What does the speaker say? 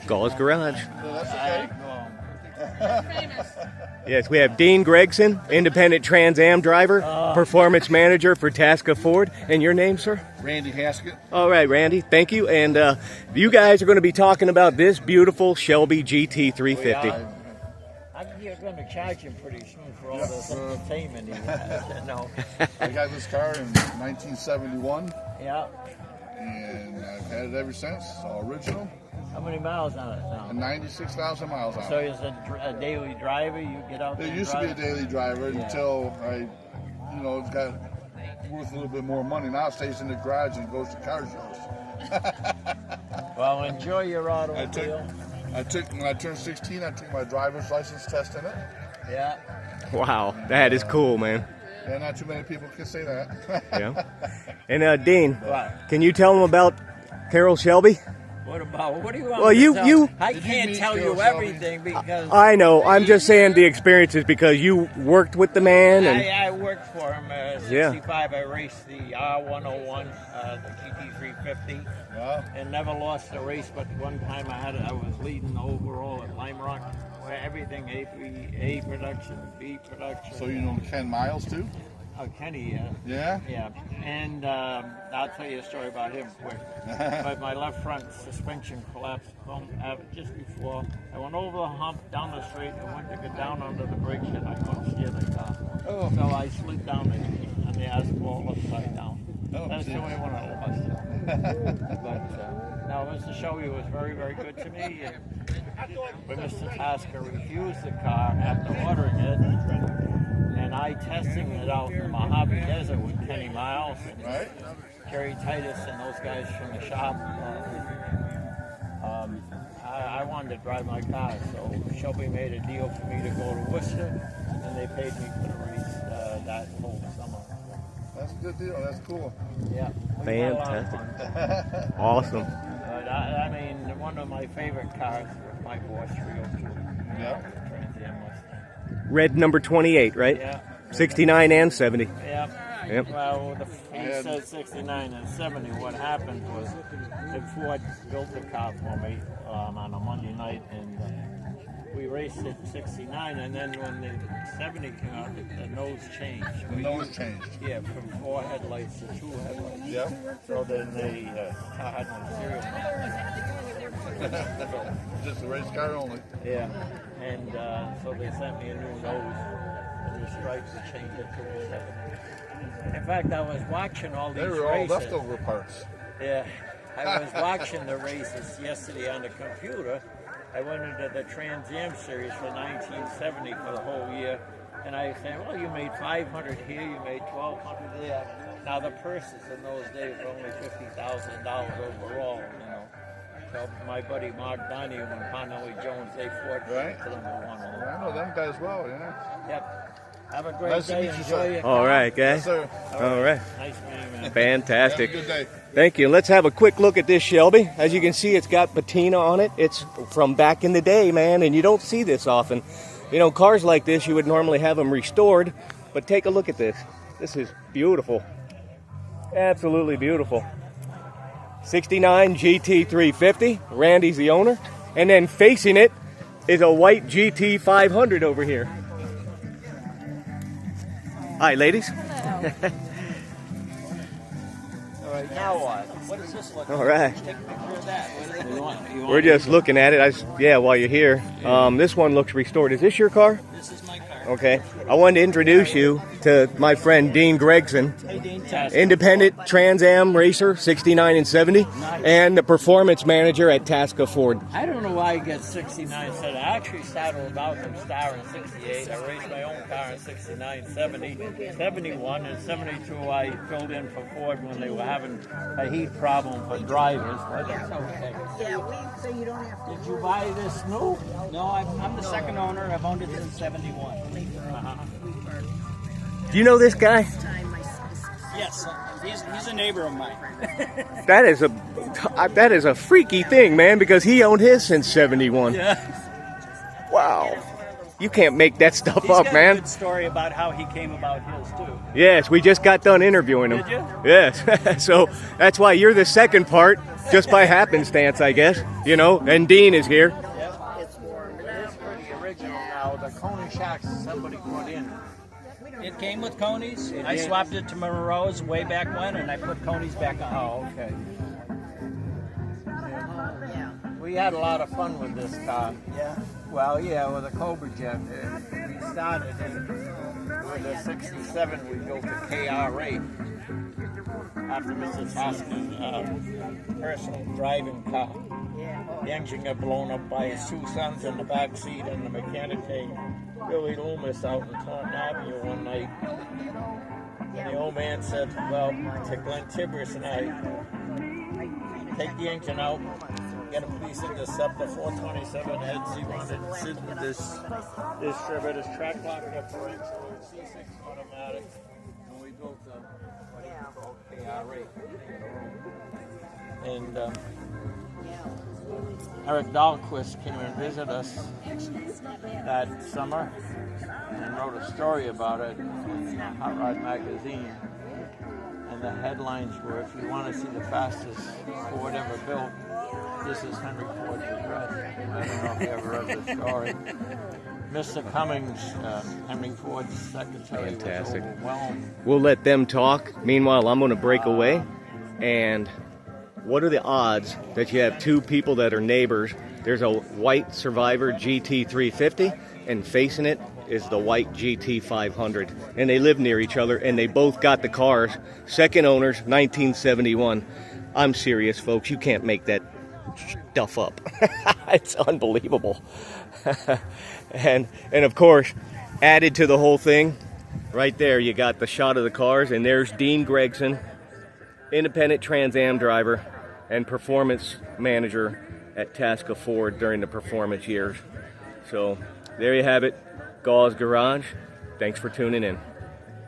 Gall's Garage. That's okay. Yes, we have Dean Gregson, independent Trans Am driver, performance manager for Tasca Ford. And your name, sir? Randy Haskett. All right, Randy, thank you. And you guys are going to be talking about this beautiful Shelby GT350. You're going to charge him pretty soon for all this entertainment he has. No. I got this car in 1971. Yeah. And I've had it ever since. It's all original. How many miles on it now? 96,000 miles on it. So is it a daily driver? You get out there? It used to be a daily driver until it got worth a little bit more money. Now it stays in the garage and goes to car shows. Well, enjoy your automobile. When I turned 16, I took my driver's license test in it. Yeah. Wow, that is cool, man. Yeah, not too many people can say that. Yeah. And Dean, What? can you tell them about Carroll Shelby? What about? What do you want? Well, me to you- tell? you- I Did can't you meet tell you Carroll Shelby? everything because I know. I'm just saying the experiences because you worked with the man. And I worked for him. Yeah. 65. I raced the R101, the GT350, and never lost a race. But one time I was leading overall at Lime Rock, where everything A production, B production. So you know Ken Miles too? Oh, Kenny, Yeah? yeah. And I'll tell you a story about him quick. But my left front suspension collapsed just before. I went over the hump, down the straight, and went to get down under the brakes, and I couldn't steer the car. Oh. So I slid down on the asphalt upside down. Oh, That's the geez. only one I lost. But now, Mr. Shelby was very, very good to me. But Mr. Tasca refused the car after ordering it. And I testing it out in the Mojave Desert with Kenny Miles and Right? Jerry Titus and those guys from the shop. I wanted to drive my car, so Shelby made a deal for me to go to Worcester, and they paid me for the race that whole summer. That's a good deal. That's cool. Yeah, we had a lot of Fantastic. fun. Awesome. But I mean, one of my favorite cars was my Boss 302. Yeah. Trans Am Mustang. Red number 28, right? Yeah. 69 and 70. Yep. Yep. Well, he said 69 and 70. What happened was that Ford built the car for me on a Monday night, and we raced it 69. And then when the 70 came out, the nose changed. The nose changed. Yeah, from 4 headlights to 2 headlights. Yeah. So then they had no serious. Just a race car only. Yeah. And so they sent me a new nose and the stripes to change it to a 70. In fact, I was watching all these They were all races. leftover parts. Yeah, I was watching the races yesterday on the computer. I went into the Trans Am series for 1970 for the whole year, and I said, well, you made 500 here, you made 1,200 there. Now the purses in those days were only $50,000 overall, you know. So my buddy Mark Donnie and Connelly Jones, they fought Right. for number one. I know them guys well, yeah. Yep. Have a great Nice to day. meet you, Enjoy sir. your All car. right, guys. Yes, sir. All right. Nice meeting you, man. Fantastic. Have a good day. Thank you. Let's have a quick look at this Shelby. As you can see, it's got patina on it. It's from back in the day, man, and you don't see this often. You know, cars like this, you would normally have them restored, but take a look at this. This is beautiful. Absolutely beautiful. 69 GT350. Randy's the owner. And then facing it is a white GT500 over here. Hi, ladies. All right, now what? What does this look like? All right. Take a picture of that. You want We're just looking at it. Yeah, while you're here. This one looks restored. Is this your car? This is my car. Okay. I wanted to introduce you to my friend Dean Gregson, Hey, Dean. independent Trans Am racer, 69 and 70, and the performance manager at Tasca Ford. I don't know why you get 69 instead. I actually started without them star in 68. I raced my own car in 69, 70, 71, and 72 I filled in for Ford when they were having a heat problem for drivers. But that's okay. Yeah, so you don't have to. Did you buy this new? No, I'm the second owner. I've owned it since '71. Do you know this guy? Yes, he's a neighbor of mine. That is a freaky thing, man, because he owned his since 71. Yeah. Wow. You can't make that stuff He's up, got man. a good story about how he came about his too. Yes, we just got done interviewing him. Did you? Yes. So that's why you're the second part, just by happenstance, I guess. You know, and Dean is here. It's pretty original now. The Coney shocks somebody put in. It came with Coney's. It I did? swapped it to Monroe's way back when, and I put Coney's back on. Oh, okay. We had a lot of fun with this car. Yeah. Well, yeah, with a Cobra Jet. We started with a 67. We built a KR8 after Mr. Tasca's personal driving car. The engine got blown up by his two sons in the back seat, and the mechanic came, Billy Loomis, out in Taunton Avenue one night. And the old man said, well, to Glenn Tibris and I, take the engine out, get a police interceptor, 427 heads. He wanted to sit with this trivet, his track lock differential, C6 automatic, and we built a what he called KR8. And Eric Dahlquist came and visited us that summer and wrote a story about it in Hot Rod magazine. And the headlines were, if you want to see the fastest Ford ever built, this is Henry Ford's address. I don't know if you ever read the story. Mr. Cummings, Henry Ford's secretary, Fantastic. was overwhelmed. We'll let them talk. Meanwhile, I'm going to break away. And what are the odds that you have two people that are neighbors? There's a white Survivor GT350, and facing it is the white GT500. And they live near each other, and they both got the cars. Second owners, 1971. I'm serious, folks. You can't make that stuff up. It's unbelievable. and of course, added to the whole thing, right there you got the shot of the cars, and there's Dean Gregson, independent Trans Am driver and performance manager at Tasca Ford during the performance years. So there you have it, Gauze Garage. Thanks for tuning in.